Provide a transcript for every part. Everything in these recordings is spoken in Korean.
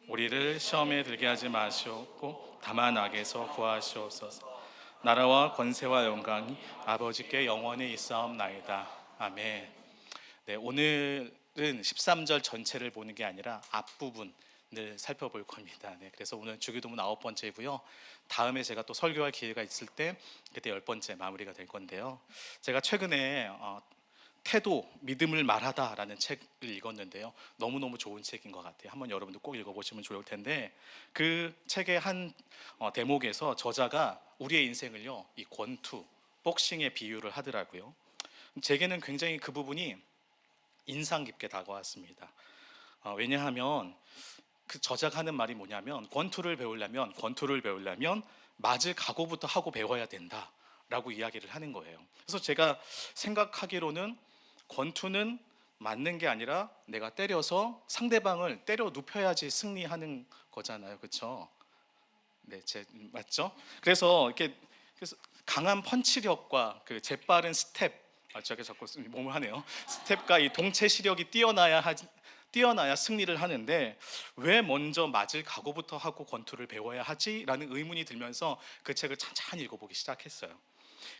우리를 시험에 들게 하지 마시옵고 다만 악에서 구하시옵소서. 나라와 권세와 영광이 아버지께 영원히 있사옵나이다. 아멘. 네, 오늘은 13절 전체를 보는 게 아니라 앞부분을 살펴볼 겁니다. 네, 그래서 오늘 주기도문 9번째고요. 다음에 제가 또 설교할 기회가 있을 때 그때 10번째 마무리가 될 건데요. 제가 최근에 태도, 믿음을 말하다라는 책을 읽었는데요. 너무너무 좋은 책인 것 같아요. 한번 여러분도 꼭 읽어보시면 좋을 텐데, 그 책의 한 대목에서 저자가 우리의 인생을요, 이 권투, 복싱에 비유를 하더라고요. 제게는 굉장히 그 부분이 인상 깊게 다가왔습니다. 왜냐하면 그 저자가 하는 말이 뭐냐면, 권투를 배우려면 맞을 각오부터 하고 배워야 된다라고 이야기를 하는 거예요. 그래서 제가 생각하기로는 권투는 맞는 게 아니라 내가 때려서 상대방을 때려 눕혀야지 승리하는 거잖아요, 그렇죠? 네, 맞죠? 그래서 강한 펀치력과 그 재빠른 스텝, 제가 자꾸 몸을 하네요. 스텝과 이 동체 시력이 뛰어나야 승리를 하는데 왜 먼저 맞을 각오부터 하고 권투를 배워야 하지라는 의문이 들면서 그 책을 찬찬히 읽어보기 시작했어요.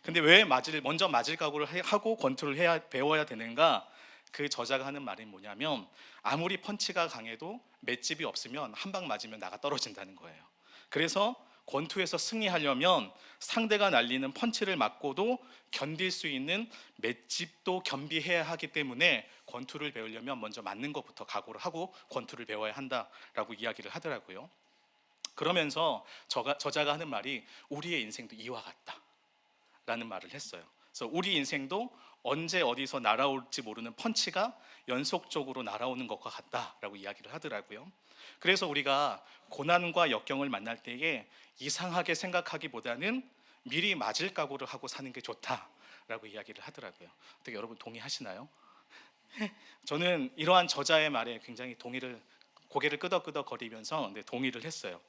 근데 왜 먼저 맞을 각오를 하고 권투를 배워야 되는가? 그 저자가 하는 말이 뭐냐면, 아무리 펀치가 강해도 맷집이 없으면 한 방 맞으면 나가 떨어진다는 거예요. 그래서 권투에서 승리하려면 상대가 날리는 펀치를 맞고도 견딜 수 있는 맷집도 겸비해야 하기 때문에 권투를 배우려면 먼저 맞는 것부터 각오를 하고 권투를 배워야 한다라고 이야기를 하더라고요. 그러면서 저자가 하는 말이 우리의 인생도 이와 같다 라는 말을 했어요. 그래서 우리 인생도 언제 어디서 날아올지 모르는 펀치가 연속적으로 날아오는 것과 같다라고 이야기를 하더라고요. 그래서 우리가 고난과 역경을 만날 때에 이상하게 생각하기보다는 미리 맞을 각오를 하고 사는 게 좋다라고 이야기를 하더라고요. 어떻게 여러분 동의하시나요? 저는 이러한 저자의 말에 굉장히 고개를 끄덕끄덕거리면서 동의를 했어요.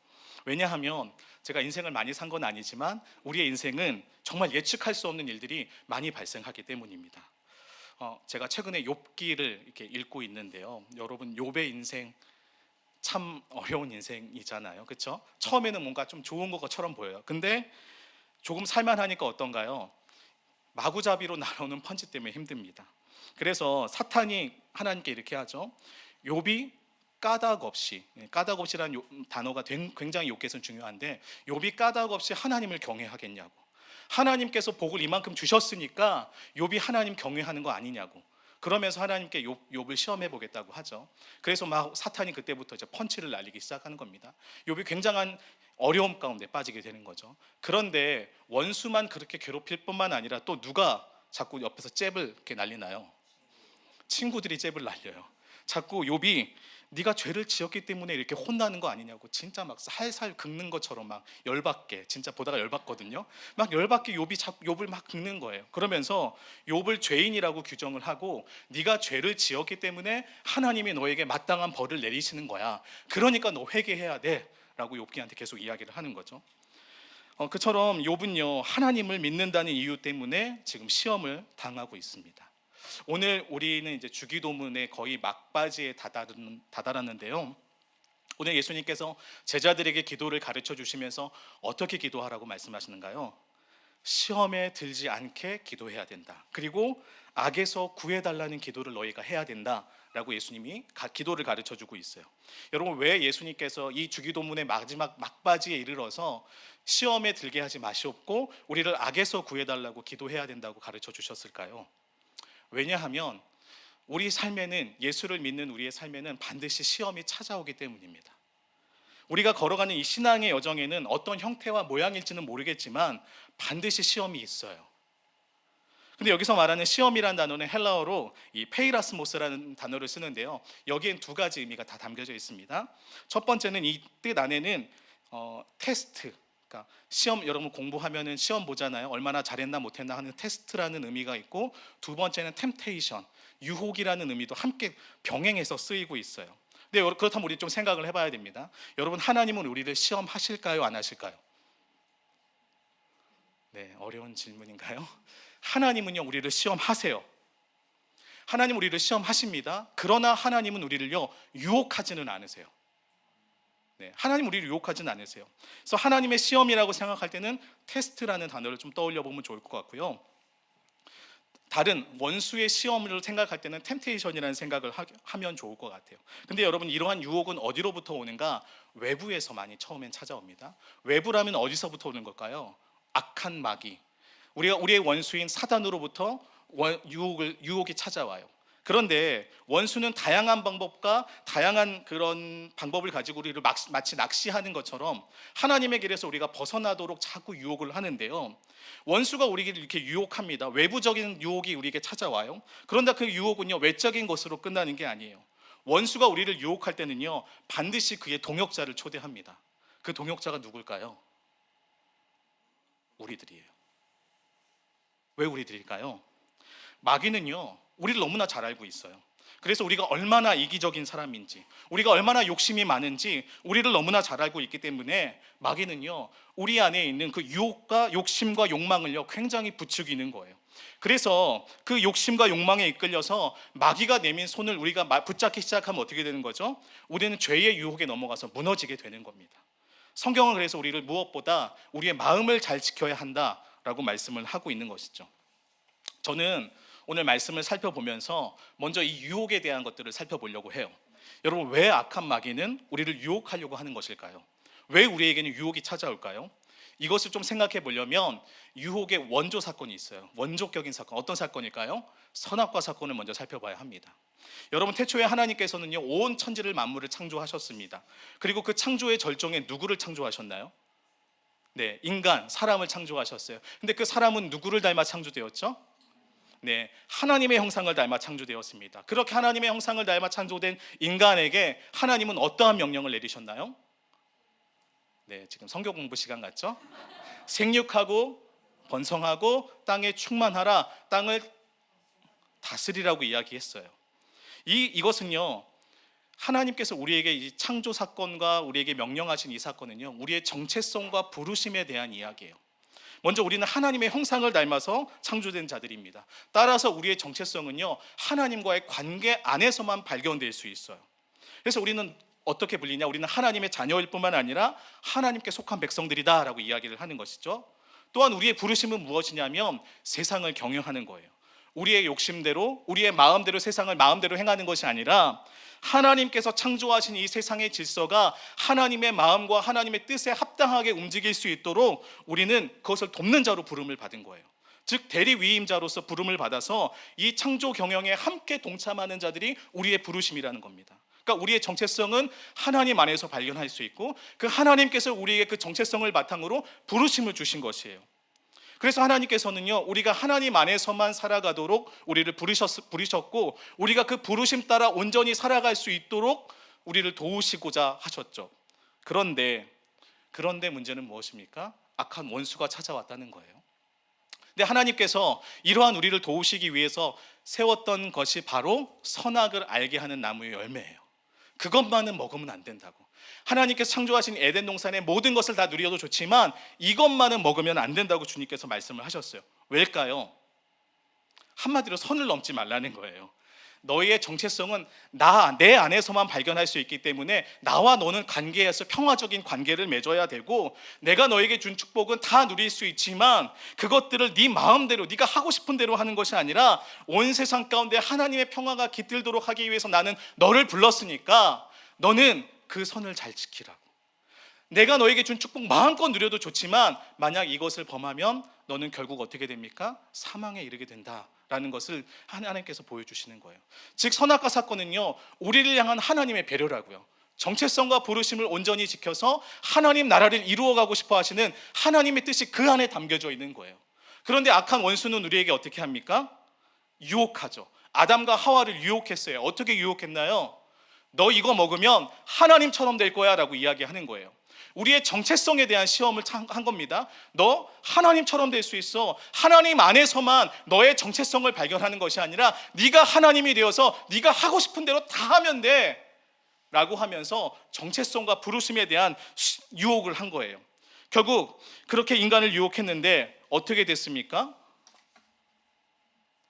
왜냐하면 제가 인생을 많이 산 건 아니지만 우리의 인생은 정말 예측할 수 없는 일들이 많이 발생하기 때문입니다. 제가 최근에 욥기를 이렇게 읽고 있는데요. 여러분, 욥의 인생 참 어려운 인생이잖아요, 그렇죠? 처음에는 뭔가 좀 좋은 것처럼 보여요. 근데 조금 살만하니까 어떤가요? 마구잡이로 날아오는 펀치 때문에 힘듭니다. 그래서 사탄이 하나님께 이렇게 하죠. 욥이 까닭 없이라는 단어가 굉장히 욥기에서는 중요한데, 욥이 까닭 없이 하나님을 경외하겠냐고, 하나님께서 복을 이만큼 주셨으니까 욥이 하나님 경외하는 거 아니냐고, 그러면서 하나님께 욥을 시험해 보겠다고 하죠. 그래서 막 사탄이 그때부터 이제 펀치를 날리기 시작하는 겁니다. 욥이 굉장한 어려움 가운데 빠지게 되는 거죠. 그런데 원수만 그렇게 괴롭힐 뿐만 아니라 또 누가 자꾸 옆에서 잽을 이렇게 날리나요? 친구들이 잽을 날려요. 자꾸 욥이 네가 죄를 지었기 때문에 이렇게 혼나는 거 아니냐고, 진짜 막 살살 긁는 것처럼 막 열받게, 진짜 보다가 열받거든요. 막 열받게 욥을 막 긁는 거예요. 그러면서 욥을 죄인이라고 규정을 하고, 네가 죄를 지었기 때문에 하나님이 너에게 마땅한 벌을 내리시는 거야. 그러니까 너 회개해야 돼 라고 욥기한테 계속 이야기를 하는 거죠. 그처럼 욥은요, 하나님을 믿는다는 이유 때문에 지금 시험을 당하고 있습니다. 오늘 우리는 이제 주기도문의 거의 막바지에 다다랐는데요. 오늘 예수님께서 제자들에게 기도를 가르쳐 주시면서 어떻게 기도하라고 말씀하시는가요? 시험에 들지 않게 기도해야 된다. 그리고 악에서 구해달라는 기도를 너희가 해야 된다라고 예수님이 기도를 가르쳐 주고 있어요. 여러분, 왜 예수님께서 이 주기도문의 마지막 막바지에 이르러서 시험에 들게 하지 마시옵고 우리를 악에서 구해달라고 기도해야 된다고 가르쳐 주셨을까요? 왜냐하면 우리 삶에는, 예수를 믿는 우리의 삶에는 반드시 시험이 찾아오기 때문입니다. 우리가 걸어가는 이 신앙의 여정에는 어떤 형태와 모양일지는 모르겠지만 반드시 시험이 있어요. 근데 여기서 말하는 시험이라는 단어는 헬라어로 이 페이라스모스라는 단어를 쓰는데요. 여기엔 두 가지 의미가 다 담겨져 있습니다. 첫 번째는 이 뜻 안에는 테스트, 그러니까 시험, 여러분 공부하면은 시험 보잖아요. 얼마나 잘했나 못했나 하는 테스트라는 의미가 있고, 두 번째는 템테이션, 유혹이라는 의미도 함께 병행해서 쓰이고 있어요. 근데 그렇다면 우리 좀 생각을 해봐야 됩니다. 여러분, 하나님은 우리를 시험하실까요, 안 하실까요? 네, 어려운 질문인가요? 하나님은요, 우리를 시험하세요. 하나님 우리를 시험하십니다. 그러나 하나님은 우리를요, 유혹하지는 않으세요. 네, 하나님 우리를 유혹하진 않으세요. 그래서 하나님의 시험이라고 생각할 때는 테스트라는 단어를 좀 떠올려 보면 좋을 것 같고요. 다른 원수의 시험을 생각할 때는 템테이션이라는 생각을 하면 좋을 것 같아요. 근데 여러분, 이러한 유혹은 어디로부터 오는가? 외부에서 많이 처음엔 찾아옵니다. 외부라면 어디서부터 오는 걸까요? 악한 마귀, 우리의 원수인 사단으로부터 유혹이 찾아와요. 그런데 원수는 다양한 방법과 다양한 그런 방법을 가지고 우리를 마치 낚시하는 것처럼 하나님의 길에서 우리가 벗어나도록 자꾸 유혹을 하는데요, 원수가 우리를 이렇게 유혹합니다. 외부적인 유혹이 우리에게 찾아와요. 그런데 그 유혹은요, 외적인 것으로 끝나는 게 아니에요. 원수가 우리를 유혹할 때는요, 반드시 그의 동역자를 초대합니다. 그 동역자가 누굴까요? 우리들이에요. 왜 우리들일까요? 마귀는요, 우리를 너무나 잘 알고 있어요. 그래서 우리가 얼마나 이기적인 사람인지, 우리가 얼마나 욕심이 많은지 우리를 너무나 잘 알고 있기 때문에 마귀는요, 우리 안에 있는 그 유혹과 욕심과 욕망을요, 굉장히 부추기는 거예요. 그래서 그 욕심과 욕망에 이끌려서 마귀가 내민 손을 우리가 붙잡기 시작하면 어떻게 되는 거죠? 우리는 죄의 유혹에 넘어가서 무너지게 되는 겁니다. 성경은 그래서 우리를 무엇보다 우리의 마음을 잘 지켜야 한다라고 말씀을 하고 있는 것이죠. 저는 오늘 말씀을 살펴보면서 먼저 이 유혹에 대한 것들을 살펴보려고 해요. 여러분, 왜 악한 마귀는 우리를 유혹하려고 하는 것일까요? 왜 우리에게는 유혹이 찾아올까요? 이것을 좀 생각해 보려면 유혹의 원조 사건이 있어요. 원조격인 사건, 어떤 사건일까요? 선악과 사건을 먼저 살펴봐야 합니다. 여러분, 태초에 하나님께서는요, 온 천지를 만물을 창조하셨습니다. 그리고 그 창조의 절정에 누구를 창조하셨나요? 네, 인간, 사람을 창조하셨어요. 근데 그 사람은 누구를 닮아 창조되었죠? 네, 하나님의 형상을 닮아 창조되었습니다. 그렇게 하나님의 형상을 닮아 창조된 인간에게 하나님은 어떠한 명령을 내리셨나요? 네, 지금 성경 공부 시간 같죠? 생육하고 번성하고 땅에 충만하라, 땅을 다스리라고 이야기했어요. 이것은요, 하나님께서 우리에게 이 창조 사건과 우리에게 명령하신 이 사건은요, 우리의 정체성과 부르심에 대한 이야기예요. 먼저 우리는 하나님의 형상을 닮아서 창조된 자들입니다. 따라서 우리의 정체성은요, 하나님과의 관계 안에서만 발견될 수 있어요. 그래서 우리는 어떻게 불리냐? 우리는 하나님의 자녀일 뿐만 아니라 하나님께 속한 백성들이다라고 이야기를 하는 것이죠. 또한 우리의 부르심은 무엇이냐면 세상을 경영하는 거예요. 우리의 욕심대로, 우리의 마음대로 세상을 마음대로 행하는 것이 아니라 하나님께서 창조하신 이 세상의 질서가 하나님의 마음과 하나님의 뜻에 합당하게 움직일 수 있도록 우리는 그것을 돕는 자로 부름을 받은 거예요. 즉, 대리위임자로서 부름을 받아서 이 창조 경영에 함께 동참하는 자들이 우리의 부르심이라는 겁니다. 그러니까 우리의 정체성은 하나님 안에서 발견할 수 있고, 그 하나님께서 우리에게 그 정체성을 바탕으로 부르심을 주신 것이에요. 그래서 하나님께서는요, 우리가 하나님 안에서만 살아가도록 우리를 부르셨고, 우리가 그 부르심 따라 온전히 살아갈 수 있도록 우리를 도우시고자 하셨죠. 그런데 문제는 무엇입니까? 악한 원수가 찾아왔다는 거예요. 근데 하나님께서 이러한 우리를 도우시기 위해서 세웠던 것이 바로 선악을 알게 하는 나무의 열매예요. 그것만은 먹으면 안 된다고. 하나님께서 창조하신 에덴 동산의 모든 것을 다 누려도 좋지만 이것만은 먹으면 안 된다고 주님께서 말씀을 하셨어요. 왜일까요? 한마디로 선을 넘지 말라는 거예요. 너희의 정체성은 내 안에서만 발견할 수 있기 때문에 나와 너는 관계에서 평화적인 관계를 맺어야 되고, 내가 너에게 준 축복은 다 누릴 수 있지만 그것들을 네 마음대로 네가 하고 싶은 대로 하는 것이 아니라 온 세상 가운데 하나님의 평화가 깃들도록 하기 위해서 나는 너를 불렀으니까 너는 그 선을 잘 지키라고. 내가 너에게 준 축복 마음껏 누려도 좋지만 만약 이것을 범하면 너는 결국 어떻게 됩니까? 사망에 이르게 된다라는 것을 하나님께서 보여주시는 거예요. 즉, 선악과 사건은요, 우리를 향한 하나님의 배려라고요. 정체성과 부르심을 온전히 지켜서 하나님 나라를 이루어가고 싶어 하시는 하나님의 뜻이 그 안에 담겨져 있는 거예요. 그런데 악한 원수는 우리에게 어떻게 합니까? 유혹하죠. 아담과 하와를 유혹했어요. 어떻게 유혹했나요? 너 이거 먹으면 하나님처럼 될 거야 라고 이야기하는 거예요. 우리의 정체성에 대한 시험을 한 겁니다. 너 하나님처럼 될 수 있어. 하나님 안에서만 너의 정체성을 발견하는 것이 아니라 네가 하나님이 되어서 네가 하고 싶은 대로 다 하면 돼 라고 하면서 정체성과 부르심에 대한 유혹을 한 거예요. 결국 그렇게 인간을 유혹했는데 어떻게 됐습니까?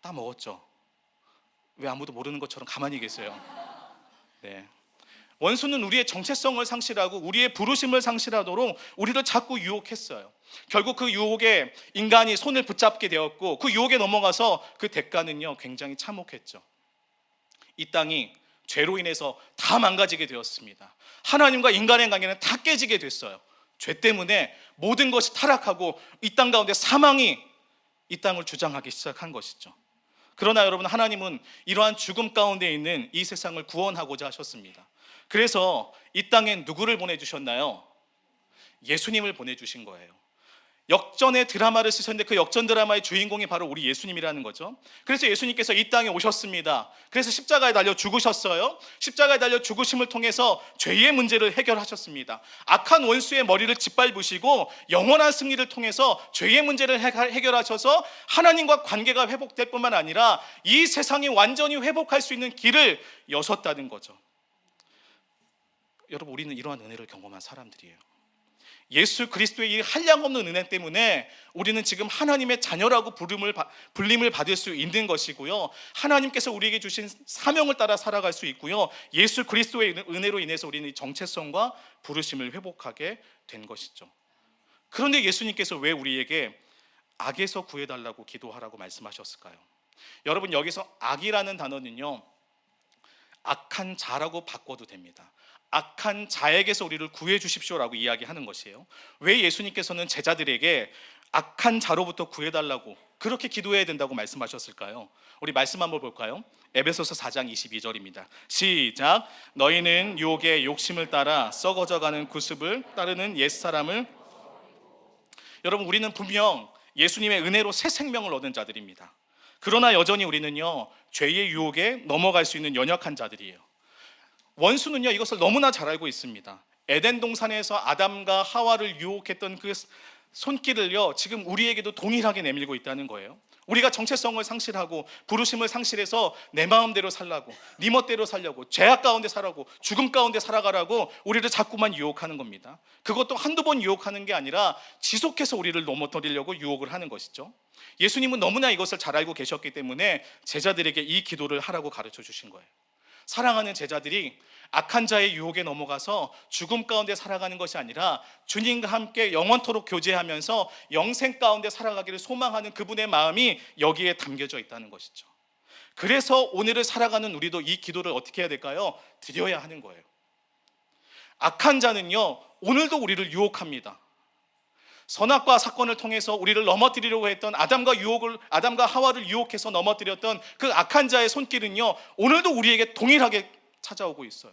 다 먹었죠. 왜 아무도 모르는 것처럼 가만히 계세요? 네. 원수는 우리의 정체성을 상실하고 우리의 부르심을 상실하도록 우리를 자꾸 유혹했어요. 결국 그 유혹에 인간이 손을 붙잡게 되었고 그 유혹에 넘어가서 그 대가는요 굉장히 참혹했죠. 이 땅이 죄로 인해서 다 망가지게 되었습니다. 하나님과 인간의 관계는 다 깨지게 됐어요. 죄 때문에 모든 것이 타락하고 이 땅 가운데 사망이 이 땅을 주장하기 시작한 것이죠. 그러나 여러분, 하나님은 이러한 죽음 가운데 있는 이 세상을 구원하고자 하셨습니다. 그래서 이 땅에 누구를 보내주셨나요? 예수님을 보내주신 거예요. 역전의 드라마를 쓰셨는데 그 역전 드라마의 주인공이 바로 우리 예수님이라는 거죠. 그래서 예수님께서 이 땅에 오셨습니다. 그래서 십자가에 달려 죽으셨어요. 십자가에 달려 죽으심을 통해서 죄의 문제를 해결하셨습니다. 악한 원수의 머리를 짓밟으시고 영원한 승리를 통해서 죄의 문제를 해결하셔서 하나님과 관계가 회복될 뿐만 아니라 이 세상이 완전히 회복할 수 있는 길을 여셨다는 거죠. 여러분, 우리는 이러한 은혜를 경험한 사람들이에요. 예수 그리스도의 이 한량없는 은혜 때문에 우리는 지금 하나님의 자녀라고 불림을 받을 수 있는 것이고요, 하나님께서 우리에게 주신 사명을 따라 살아갈 수 있고요, 예수 그리스도의 은혜로 인해서 우리는 정체성과 부르심을 회복하게 된 것이죠. 그런데 예수님께서 왜 우리에게 악에서 구해달라고 기도하라고 말씀하셨을까요? 여러분, 여기서 악이라는 단어는요 악한 자라고 바꿔도 됩니다. 악한 자에게서 우리를 구해 주십시오라고 이야기하는 것이에요. 왜 예수님께서는 제자들에게 악한 자로부터 구해달라고 그렇게 기도해야 된다고 말씀하셨을까요? 우리 말씀 한번 볼까요? 에베소서 4장 22절입니다. 시작. 너희는 유혹의 욕심을 따라 썩어져가는 구습을 따르는 옛사람을. 여러분, 우리는 분명 예수님의 은혜로 새 생명을 얻은 자들입니다. 그러나 여전히 우리는요 죄의 유혹에 넘어갈 수 있는 연약한 자들이에요. 원수는요 이것을 너무나 잘 알고 있습니다. 에덴 동산에서 아담과 하와를 유혹했던 그 손길을요 지금 우리에게도 동일하게 내밀고 있다는 거예요. 우리가 정체성을 상실하고 부르심을 상실해서 내 마음대로 살라고, 네 멋대로 살려고, 죄악 가운데 살라고, 죽음 가운데 살아가라고 우리를 자꾸만 유혹하는 겁니다. 그것도 한두 번 유혹하는 게 아니라 지속해서 우리를 넘어뜨리려고 유혹을 하는 것이죠. 예수님은 너무나 이것을 잘 알고 계셨기 때문에 제자들에게 이 기도를 하라고 가르쳐 주신 거예요. 사랑하는 제자들이 악한 자의 유혹에 넘어가서 죽음 가운데 살아가는 것이 아니라 주님과 함께 영원토록 교제하면서 영생 가운데 살아가기를 소망하는 그분의 마음이 여기에 담겨져 있다는 것이죠. 그래서 오늘을 살아가는 우리도 이 기도를 어떻게 해야 될까요? 드려야 하는 거예요. 악한 자는요 오늘도 우리를 유혹합니다. 선악과 사건을 통해서 우리를 넘어뜨리려고 했던 아담과 하와를 유혹해서 넘어뜨렸던 그 악한 자의 손길은요 오늘도 우리에게 동일하게 찾아오고 있어요.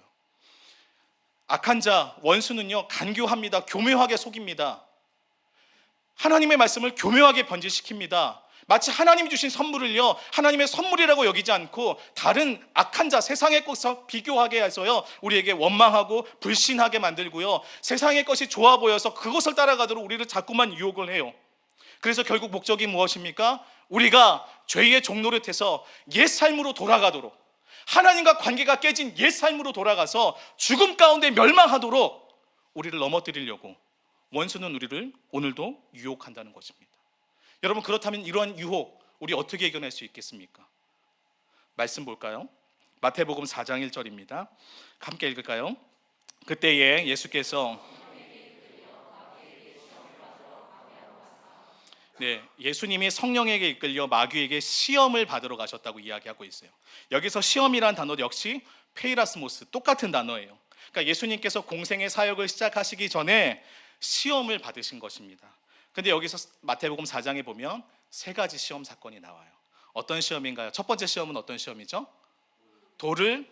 악한 자 원수는요 간교합니다. 교묘하게 속입니다. 하나님의 말씀을 교묘하게 변질시킵니다. 마치 하나님이 주신 선물을요 하나님의 선물이라고 여기지 않고 다른 악한 자, 세상의 것과 비교하게 해서요 우리에게 원망하고 불신하게 만들고요, 세상의 것이 좋아 보여서 그것을 따라가도록 우리를 자꾸만 유혹을 해요. 그래서 결국 목적이 무엇입니까? 우리가 죄의 종노릇해서 옛 삶으로 돌아가도록, 하나님과 관계가 깨진 옛 삶으로 돌아가서 죽음 가운데 멸망하도록 우리를 넘어뜨리려고 원수는 우리를 오늘도 유혹한다는 것입니다. 여러분, 그렇다면 이러한 유혹 우리 어떻게 이겨낼 수 있겠습니까? 말씀 볼까요? 마태복음 4장 1절입니다. 함께 읽을까요? 그때에 예수께서 예수님이 성령에게 이끌려 마귀에게 시험을 받으러 가셨다고 이야기하고 있어요. 여기서 시험이란 단어 역시 페이라스모스, 똑같은 단어예요. 그러니까 예수님께서 공생의 사역을 시작하시기 전에 시험을 받으신 것입니다. 근데 여기서 마태복음 4장에 보면 세 가지 시험 사건이 나와요. 어떤 시험인가요? 첫 번째 시험은 어떤 시험이죠? 돌을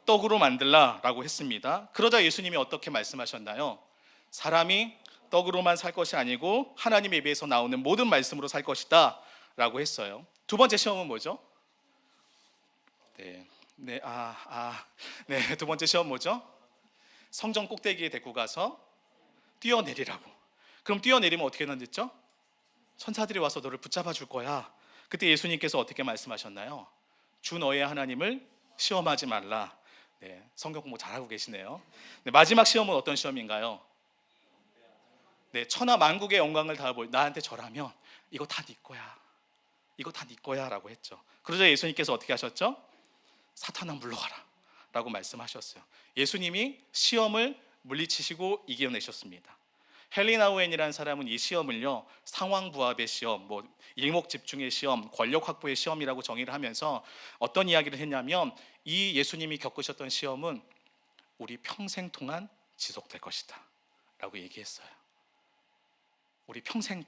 떡으로 만들라라고 했습니다. 그러자 예수님이 어떻게 말씀하셨나요? 사람이 떡으로만 살 것이 아니고 하나님의 입에서 나오는 모든 말씀으로 살 것이다 라고 했어요. 두 번째 시험은 뭐죠? 두 번째 시험 뭐죠? 성전 꼭대기에 데리고 가서 뛰어내리라고. 그럼 뛰어내리면 어떻게 된댔죠? 천사들이 와서 너를 붙잡아 줄 거야. 그때 예수님께서 어떻게 말씀하셨나요? 주 너의 하나님을 시험하지 말라. 성경 공부 잘하고 계시네요. 마지막 시험은 어떤 시험인가요? 천하 만국의 영광을 다 나한테 절하면 이거 다 네 거야. 이거 다 네 거야 라고 했죠. 그러자 예수님께서 어떻게 하셨죠? 사탄아 물러가라. 라고 말씀하셨어요. 예수님이 시험을 물리치시고 이겨내셨습니다. 헬리나우엔이라는 사람은 이 시험을요, 상황부합의 시험, 일목집중의 시험, 권력 확보의 시험이라고 정의를 하면서 어떤 이야기를 했냐면, 이 예수님이 겪으셨던 시험은 우리 평생 동안 지속될 것이다 라고 얘기했어요. 우리 평생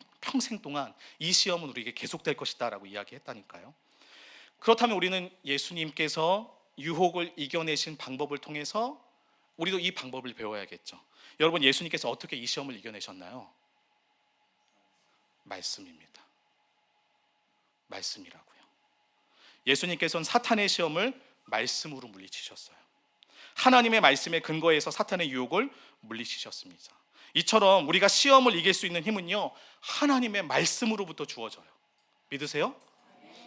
동안 이 시험은 우리에게 계속될 것이다 라고 이야기했다니까요. 그렇다면 우리는 예수님께서 유혹을 이겨내신 방법을 통해서 우리도 이 방법을 배워야겠죠. 여러분, 예수님께서 어떻게 이 시험을 이겨내셨나요? 말씀입니다. 말씀이라고요. 예수님께서는 사탄의 시험을 말씀으로 물리치셨어요. 하나님의 말씀에 근거해서 사탄의 유혹을 물리치셨습니다. 이처럼 우리가 시험을 이길 수 있는 힘은요, 하나님의 말씀으로부터 주어져요. 믿으세요?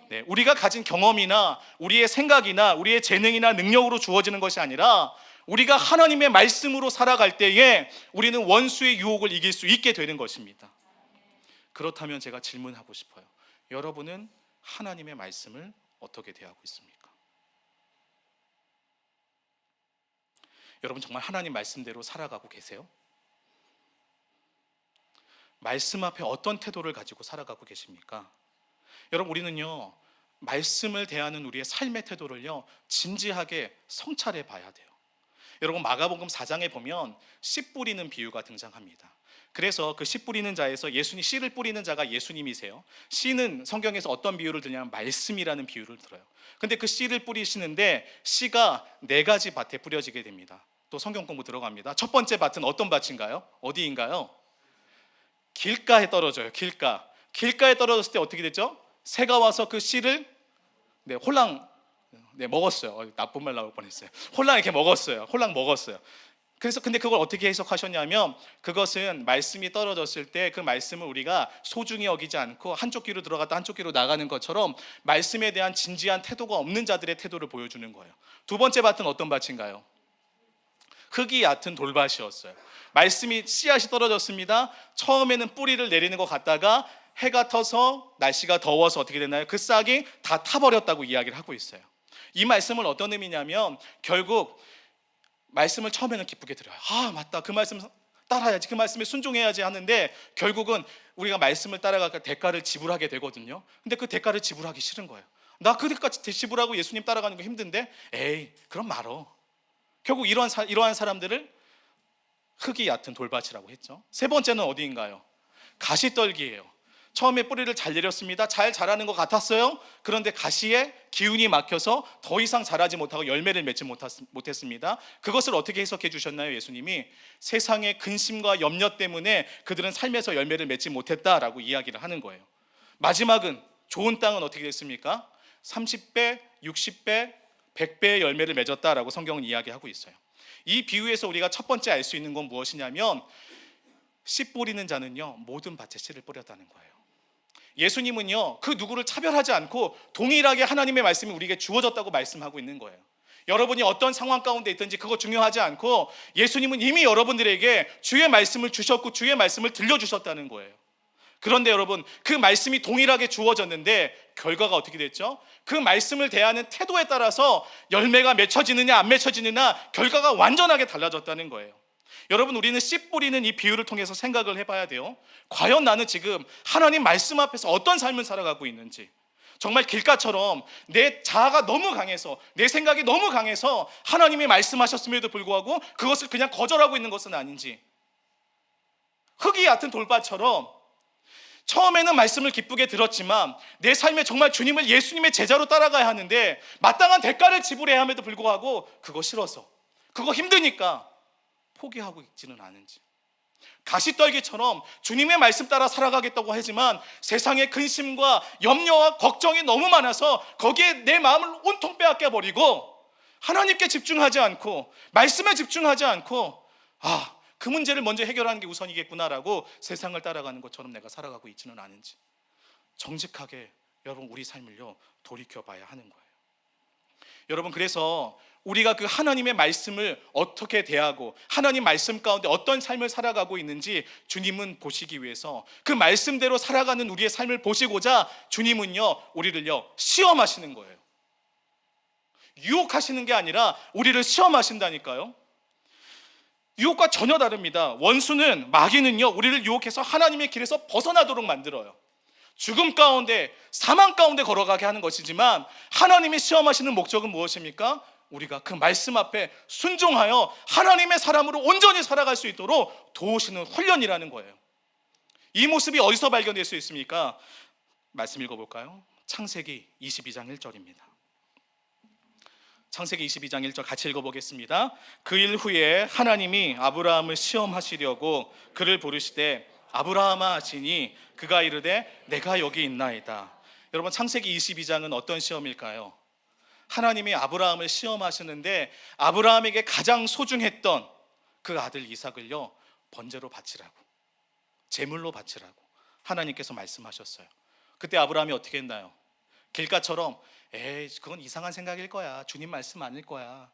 네, 우리가 가진 경험이나 우리의 생각이나 우리의 재능이나 능력으로 주어지는 것이 아니라 우리가 하나님의 말씀으로 살아갈 때에 우리는 원수의 유혹을 이길 수 있게 되는 것입니다. 그렇다면 제가 질문하고 싶어요. 여러분은 하나님의 말씀을 어떻게 대하고 있습니까? 여러분 정말 하나님 말씀대로 살아가고 계세요? 말씀 앞에 어떤 태도를 가지고 살아가고 계십니까? 여러분, 우리는요, 말씀을 대하는 우리의 삶의 태도를요, 진지하게 성찰해 봐야 돼요. 여러분, 마가복음 4장에 보면 씨 뿌리는 비유가 등장합니다. 그래서 그 씨 뿌리는 자에서 씨를 뿌리는 자가 예수님이세요. 씨는 성경에서 어떤 비유를 드냐면 말씀이라는 비유를 들어요. 근데 그 씨를 뿌리시는데 씨가 4가지 밭에 뿌려지게 됩니다. 또 성경 공부 들어갑니다. 첫 번째 밭은 어떤 밭인가요? 어디인가요? 길가에 떨어져요. 길가에 떨어졌을 때 어떻게 됐죠? 새가 와서 그 씨를 홀랑 먹었어요. 나쁜 말 나올 뻔했어요. 홀랑 먹었어요. 그래서 근데 그걸 어떻게 해석하셨냐면, 그것은 말씀이 떨어졌을 때 그 말씀을 우리가 소중히 여기지 않고 한쪽 귀로 들어갔다 한쪽 귀로 나가는 것처럼 말씀에 대한 진지한 태도가 없는 자들의 태도를 보여주는 거예요. 두 번째 밭은 어떤 밭인가요? 흙이 얕은 돌밭이었어요. 말씀이 씨앗이 떨어졌습니다. 처음에는 뿌리를 내리는 것 같다가 해가 터서 날씨가 더워서 어떻게 됐나요? 그 싹이 다 타버렸다고 이야기를 하고 있어요. 이 말씀은 어떤 의미냐면, 결국 말씀을 처음에는 기쁘게 들어요. 맞다, 그 말씀 따라야지, 그 말씀에 순종해야지 하는데, 결국은 우리가 말씀을 따라가니까 대가를 지불하게 되거든요. 근데 그 대가를 지불하기 싫은 거예요. 나 그 대가 지불하고 예수님 따라가는 거 힘든데, 에이 그럼 말어. 결국 이러한 사람들을 흙이 얕은 돌밭이라고 했죠. 세 번째는 어디인가요? 가시떨기예요. 처음에 뿌리를 잘 내렸습니다. 잘 자라는 것 같았어요. 그런데 가시에 기운이 막혀서 더 이상 자라지 못하고 열매를 맺지 못했습니다. 그것을 어떻게 해석해 주셨나요? 예수님이 세상의 근심과 염려 때문에 그들은 삶에서 열매를 맺지 못했다라고 이야기를 하는 거예요. 마지막은 좋은 땅은 어떻게 됐습니까? 30배, 60배, 100배의 열매를 맺었다라고 성경은 이야기하고 있어요. 이 비유에서 우리가 첫 번째 알 수 있는 건 무엇이냐면, 씨 뿌리는 자는요, 모든 밭에 씨를 뿌렸다는 거예요. 예수님은요, 그 누구를 차별하지 않고 동일하게 하나님의 말씀이 우리에게 주어졌다고 말씀하고 있는 거예요. 여러분이 어떤 상황 가운데 있든지 그거 중요하지 않고, 예수님은 이미 여러분들에게 주의 말씀을 주셨고 주의 말씀을 들려주셨다는 거예요. 그런데 여러분, 그 말씀이 동일하게 주어졌는데 결과가 어떻게 됐죠? 그 말씀을 대하는 태도에 따라서 열매가 맺혀지느냐 안 맺혀지느냐, 결과가 완전하게 달라졌다는 거예요. 여러분, 우리는 씨 뿌리는 이 비유를 통해서 생각을 해봐야 돼요. 과연 나는 지금 하나님 말씀 앞에서 어떤 삶을 살아가고 있는지, 정말 길가처럼 내 자아가 너무 강해서, 내 생각이 너무 강해서 하나님이 말씀하셨음에도 불구하고 그것을 그냥 거절하고 있는 것은 아닌지, 흙이 얕은 돌밭처럼 처음에는 말씀을 기쁘게 들었지만 내 삶에 정말 주님을 예수님의 제자로 따라가야 하는데 마땅한 대가를 지불해야 함에도 불구하고 그거 싫어서, 그거 힘드니까 포기하고 있지는 않은지, 가시떨기처럼 주님의 말씀 따라 살아가겠다고 하지만 세상의 근심과 염려와 걱정이 너무 많아서 거기에 내 마음을 온통 빼앗겨 버리고 하나님께 집중하지 않고 말씀에 집중하지 않고, 그 문제를 먼저 해결하는 게 우선이겠구나라고 세상을 따라가는 것처럼 내가 살아가고 있지는 않은지, 정직하게 여러분 우리 삶을요 돌이켜봐야 하는 거예요. 여러분, 그래서 우리가 그 하나님의 말씀을 어떻게 대하고 하나님 말씀 가운데 어떤 삶을 살아가고 있는지 주님은 보시기 위해서, 그 말씀대로 살아가는 우리의 삶을 보시고자 주님은요 우리를요 시험하시는 거예요. 유혹하시는 게 아니라 우리를 시험하신다니까요. 유혹과 전혀 다릅니다. 원수는, 마귀는요, 우리를 유혹해서 하나님의 길에서 벗어나도록 만들어요. 죽음 가운데, 사망 가운데 걸어가게 하는 것이지만 하나님이 시험하시는 목적은 무엇입니까? 우리가 그 말씀 앞에 순종하여 하나님의 사람으로 온전히 살아갈 수 있도록 도우시는 훈련이라는 거예요. 이 모습이 어디서 발견될 수 있습니까? 말씀 읽어볼까요? 창세기 22장 1절입니다. 창세기 22장 1절 같이 읽어보겠습니다. 그 일 후에 하나님이 아브라함을 시험하시려고 그를 부르시되 아브라함아 하시니 그가 이르되 내가 여기 있나이다. 여러분, 창세기 22장은 어떤 시험일까요? 하나님이 아브라함을 시험하시는데 아브라함에게 가장 소중했던 그 아들 이삭을요, 번제로 바치라고, 제물로 바치라고 하나님께서 말씀하셨어요. 그때 아브라함이 어떻게 했나요? 길가처럼 에이, 그건 이상한 생각일 거야, 주님 말씀 아닐 거야.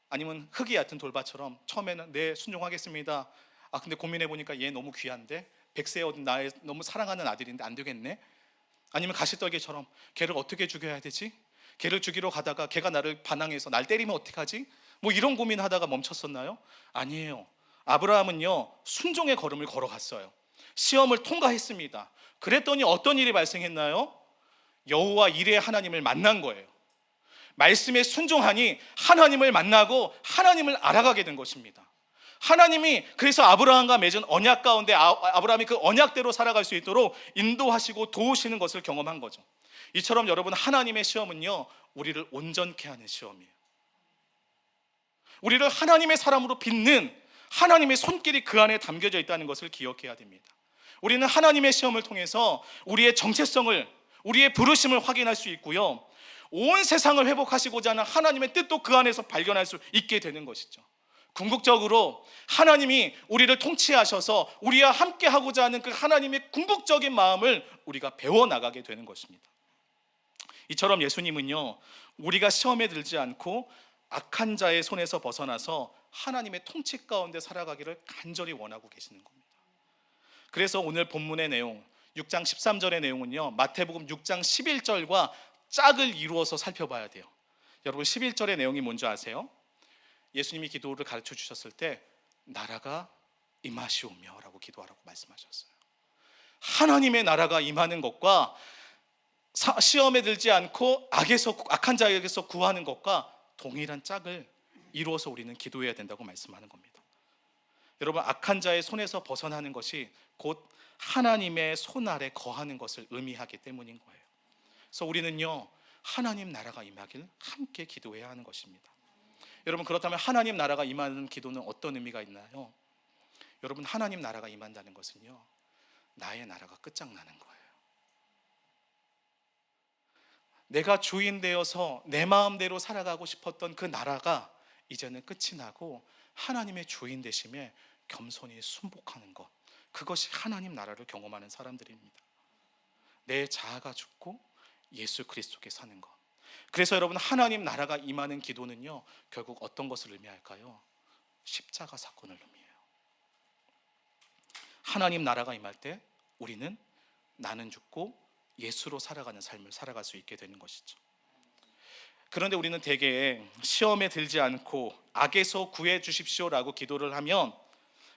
아니면 흙이 얕은 돌밭처럼 처음에는 네, 순종하겠습니다. 아, 근데 고민해 보니까 얘 너무 귀한데, 백세에 얻은 나의 너무 사랑하는 아들인데 안 되겠네. 아니면 가시떨기처럼 걔를 어떻게 죽여야 되지? 걔를 죽이러 가다가 걔가 나를 반항해서 날 때리면 어떡하지? 뭐 이런 고민하다가 멈췄었나요? 아니에요. 아브라함은요, 순종의 걸음을 걸어갔어요. 시험을 통과했습니다. 그랬더니 어떤 일이 발생했나요? 여호와 이레 하나님을 만난 거예요. 말씀에 순종하니 하나님을 만나고 하나님을 알아가게 된 것입니다. 하나님이 그래서 아브라함과 맺은 언약 가운데 아브라함이 그 언약대로 살아갈 수 있도록 인도하시고 도우시는 것을 경험한 거죠. 이처럼 여러분, 하나님의 시험은요, 우리를 온전케 하는 시험이에요. 우리를 하나님의 사람으로 빚는 하나님의 손길이 그 안에 담겨져 있다는 것을 기억해야 됩니다. 우리는 하나님의 시험을 통해서 우리의 정체성을, 우리의 부르심을 확인할 수 있고요, 온 세상을 회복하시고자 하는 하나님의 뜻도 그 안에서 발견할 수 있게 되는 것이죠. 궁극적으로 하나님이 우리를 통치하셔서 우리와 함께 하고자 하는 그 하나님의 궁극적인 마음을 우리가 배워나가게 되는 것입니다. 이처럼 예수님은요, 우리가 시험에 들지 않고 악한 자의 손에서 벗어나서 하나님의 통치 가운데 살아가기를 간절히 원하고 계시는 겁니다. 그래서 오늘 본문의 내용 6장 13절의 내용은요, 마태복음 6장 11절과 짝을 이루어서 살펴봐야 돼요. 여러분, 11절의 내용이 뭔지 아세요? 예수님이 기도를 가르쳐 주셨을 때 나라가 임하시오며 라고 기도하라고 말씀하셨어요. 하나님의 나라가 임하는 것과 시험에 들지 않고 악한 자에게서 구하는 것과 동일한 짝을 이루어서 우리는 기도해야 된다고 말씀하는 겁니다. 여러분, 악한 자의 손에서 벗어나는 것이 곧 하나님의 손 아래 거하는 것을 의미하기 때문인 거예요. 그래서 우리는요, 하나님 나라가 임하길 함께 기도해야 하는 것입니다. 여러분, 그렇다면 하나님 나라가 임하는 기도는 어떤 의미가 있나요? 여러분, 하나님 나라가 임한다는 것은요, 나의 나라가 끝장나는 거예요. 내가 주인 되어서 내 마음대로 살아가고 싶었던 그 나라가 이제는 끝이 나고 하나님의 주인 되심에 겸손히 순복하는 것, 그것이 하나님 나라를 경험하는 사람들입니다. 내 자아가 죽고 예수 그리스도께 사는 것. 그래서 여러분, 하나님 나라가 임하는 기도는요, 결국 어떤 것을 의미할까요? 십자가 사건을 의미해요. 하나님 나라가 임할 때 우리는 나는 죽고 예수로 살아가는 삶을 살아갈 수 있게 되는 것이죠. 그런데 우리는 대개 시험에 들지 않고 악에서 구해 주십시오라고 기도를 하면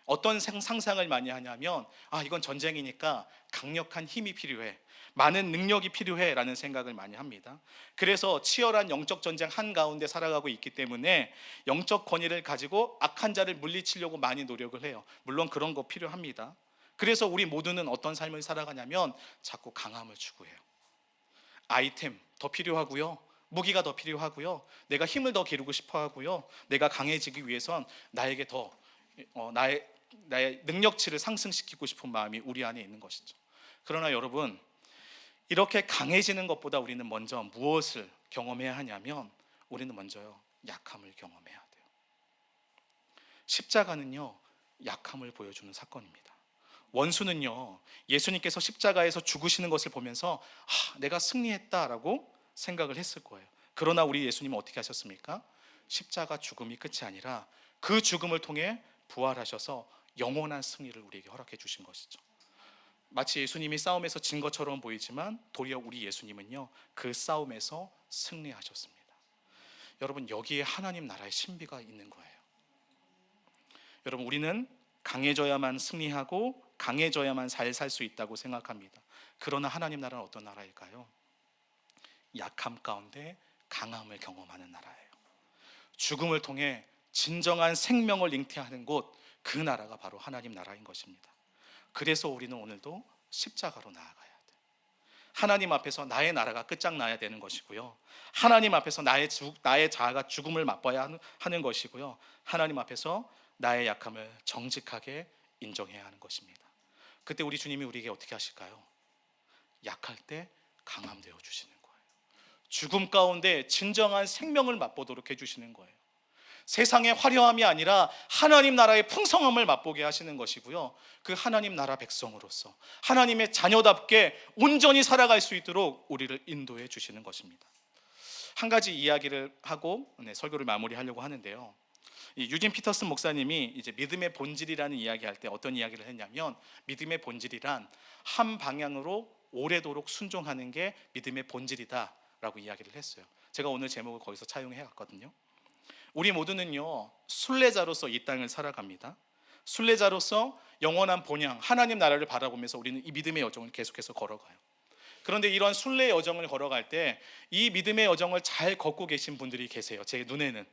어떤 상상을 많이 하냐면, 이건 전쟁이니까 강력한 힘이 필요해, 많은 능력이 필요해 라는 생각을 많이 합니다. 그래서 치열한 영적 전쟁 한가운데 살아가고 있기 때문에 영적 권위를 가지고 악한 자를 물리치려고 많이 노력을 해요. 물론 그런 거 필요합니다. 그래서 우리 모두는 어떤 삶을 살아가냐면 자꾸 강함을 추구해요. 아이템 더 필요하고요, 무기가 더 필요하고요, 내가 힘을 더 기르고 싶어 하고요, 내가 강해지기 위해선 나에게 더 나의 능력치를 상승시키고 싶은 마음이 우리 안에 있는 것이죠. 그러나 여러분, 이렇게 강해지는 것보다 우리는 먼저 무엇을 경험해야 하냐면, 우리는 먼저요, 약함을 경험해야 돼요. 십자가는요, 약함을 보여주는 사건입니다. 원수는요, 예수님께서 십자가에서 죽으시는 것을 보면서 내가 승리했다라고 생각을 했을 거예요. 그러나 우리 예수님은 어떻게 하셨습니까? 십자가 죽음이 끝이 아니라 그 죽음을 통해 부활하셔서 영원한 승리를 우리에게 허락해 주신 것이죠. 마치 예수님이 싸움에서 진 것처럼 보이지만 도리어 우리 예수님은요, 그 싸움에서 승리하셨습니다. 여러분, 여기에 하나님 나라의 신비가 있는 거예요. 여러분, 우리는 강해져야만 승리하고 강해져야만 잘 살 수 있다고 생각합니다. 그러나 하나님 나라는 어떤 나라일까요? 약함 가운데 강함을 경험하는 나라예요. 죽음을 통해 진정한 생명을 잉태하는 곳, 그 나라가 바로 하나님 나라인 것입니다. 그래서 우리는 오늘도 십자가로 나아가야 돼요. 하나님 앞에서 나의 나라가 끝장나야 되는 것이고요, 하나님 앞에서 나의 자아가 죽음을 맛봐야 하는 것이고요, 하나님 앞에서 나의 약함을 정직하게 인정해야 하는 것입니다. 그때 우리 주님이 우리에게 어떻게 하실까요? 약할 때 강함 되어 주시는 거예요. 죽음 가운데 진정한 생명을 맛보도록 해주시는 거예요. 세상의 화려함이 아니라 하나님 나라의 풍성함을 맛보게 하시는 것이고요, 그 하나님 나라 백성으로서 하나님의 자녀답게 온전히 살아갈 수 있도록 우리를 인도해 주시는 것입니다. 한 가지 이야기를 하고 설교를 마무리하려고 하는데요, 이 유진 피터슨 목사님이 이제 믿음의 본질이라는 이야기할 때 어떤 이야기를 했냐면, 믿음의 본질이란 한 방향으로 오래도록 순종하는 게 믿음의 본질이다라고 이야기를 했어요. 제가 오늘 제목을 거기서 차용해 왔거든요. 우리 모두는요, 순례자로서 이 땅을 살아갑니다. 순례자로서 영원한 본향 하나님 나라를 바라보면서 우리는 이 믿음의 여정을 계속해서 걸어가요. 그런데 이런 순례 여정을 걸어갈 때 이 믿음의 여정을 잘 걷고 계신 분들이 계세요. 제 눈에는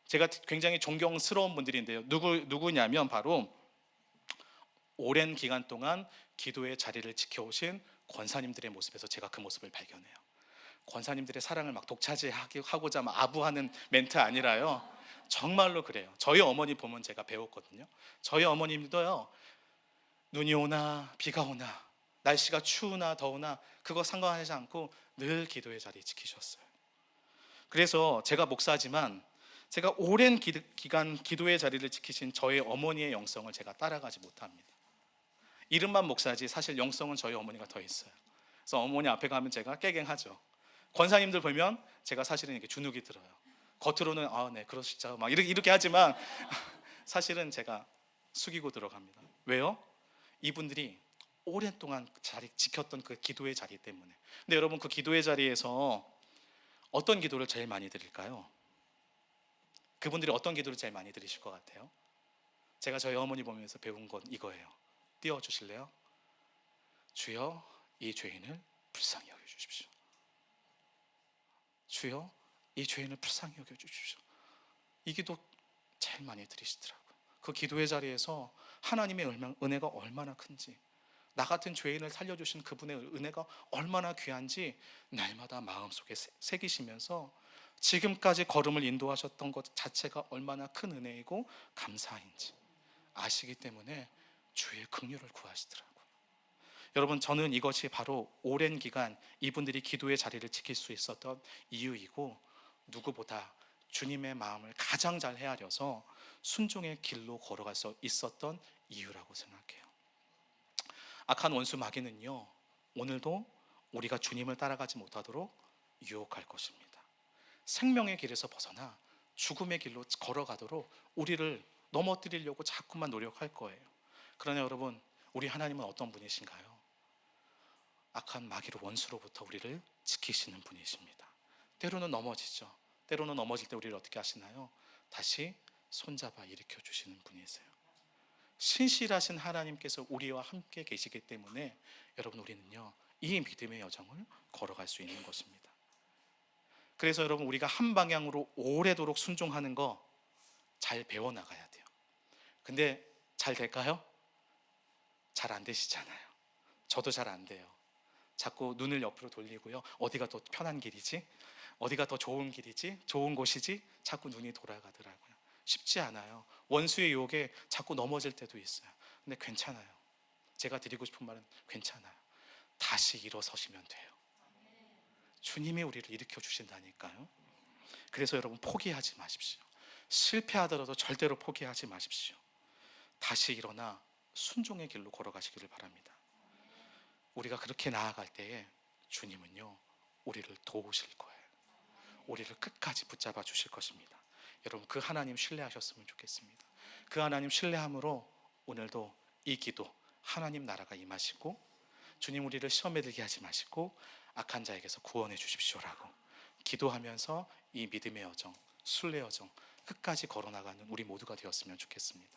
제가 굉장히 존경스러운 분들인데요, 누구냐면 바로 오랜 기간 동안 기도의 자리를 지켜오신 권사님들의 모습에서 제가 그 모습을 발견해요. 권사님들의 사랑을 막 독차지하고자 막 아부하는 멘트 아니라요, 정말로 그래요. 저희 어머니 보면 제가 배웠거든요. 저희 어머님도요, 눈이 오나 비가 오나 날씨가 추우나 더우나 그거 상관하지 않고 늘 기도의 자리 지키셨어요. 그래서 제가 목사지만 제가 오랜 기간 기도의 자리를 지키신 저희 어머니의 영성을 제가 따라가지 못합니다. 이름만 목사지 사실 영성은 저희 어머니가 더 있어요. 그래서 어머니 앞에 가면 제가 깨갱하죠. 권사님들 보면 제가 사실은 이렇게 주눅이 들어요. 겉으로는 네 그러시죠 막 이렇게 하지만 사실은 제가 숙이고 들어갑니다. 왜요? 이분들이 오랫동안 자리 지켰던 그 기도의 자리 때문에. 근데 여러분, 그 기도의 자리에서 어떤 기도를 제일 많이 드릴까요? 그분들이 어떤 기도를 제일 많이 드리실 것 같아요? 제가 저희 어머니 보면서 배운 건 이거예요. 띄워주실래요? 주여, 이 죄인을 불쌍히 여겨주십시오. 주여, 이 죄인을 불쌍히 여겨주십시오. 이 기도 제일 많이 드리시더라고요. 그 기도의 자리에서 하나님의 은혜가 얼마나 큰지, 나 같은 죄인을 살려주신 그분의 은혜가 얼마나 귀한지 날마다 마음속에 새기시면서 지금까지 걸음을 인도하셨던 것 자체가 얼마나 큰 은혜이고 감사인지 아시기 때문에 주의 긍휼을 구하시더라고요. 여러분, 저는 이것이 바로 오랜 기간 이분들이 기도의 자리를 지킬 수 있었던 이유이고, 누구보다 주님의 마음을 가장 잘 헤아려서 순종의 길로 걸어갈 수 있었던 이유라고 생각해요. 악한 원수 마귀는요, 오늘도 우리가 주님을 따라가지 못하도록 유혹할 것입니다. 생명의 길에서 벗어나 죽음의 길로 걸어가도록 우리를 넘어뜨리려고 자꾸만 노력할 거예요. 그러나 여러분, 우리 하나님은 어떤 분이신가요? 악한 마귀로 원수로부터 우리를 지키시는 분이십니다. 때로는 넘어지죠. 때로는 넘어질 때 우리를 어떻게 하시나요? 다시 손잡아 일으켜 주시는 분이세요. 신실하신 하나님께서 우리와 함께 계시기 때문에 여러분, 우리는요, 이 믿음의 여정을 걸어갈 수 있는 것입니다. 그래서 여러분, 우리가 한 방향으로 오래도록 순종하는 거 잘 배워나가야 돼요. 근데 잘 될까요? 잘 안 되시잖아요. 저도 잘 안 돼요. 자꾸 눈을 옆으로 돌리고요, 어디가 더 편한 길이지? 어디가 더 좋은 길이지? 좋은 곳이지? 자꾸 눈이 돌아가더라고요. 쉽지 않아요. 원수의 유혹에 자꾸 넘어질 때도 있어요. 근데 괜찮아요. 제가 드리고 싶은 말은 괜찮아요. 다시 일어서시면 돼요. 주님이 우리를 일으켜 주신다니까요. 그래서 여러분, 포기하지 마십시오. 실패하더라도 절대로 포기하지 마십시오. 다시 일어나 순종의 길로 걸어가시기를 바랍니다. 우리가 그렇게 나아갈 때에 주님은요, 우리를 도우실 거예요. 우리를 끝까지 붙잡아 주실 것입니다. 여러분, 그 하나님 신뢰하셨으면 좋겠습니다. 그 하나님 신뢰함으로 오늘도 이 기도, 하나님 나라가 임하시고 주님 우리를 시험에 들게 하지 마시고 악한 자에게서 구원해 주십시오라고 기도하면서 이 믿음의 여정, 순례 여정 끝까지 걸어나가는 우리 모두가 되었으면 좋겠습니다.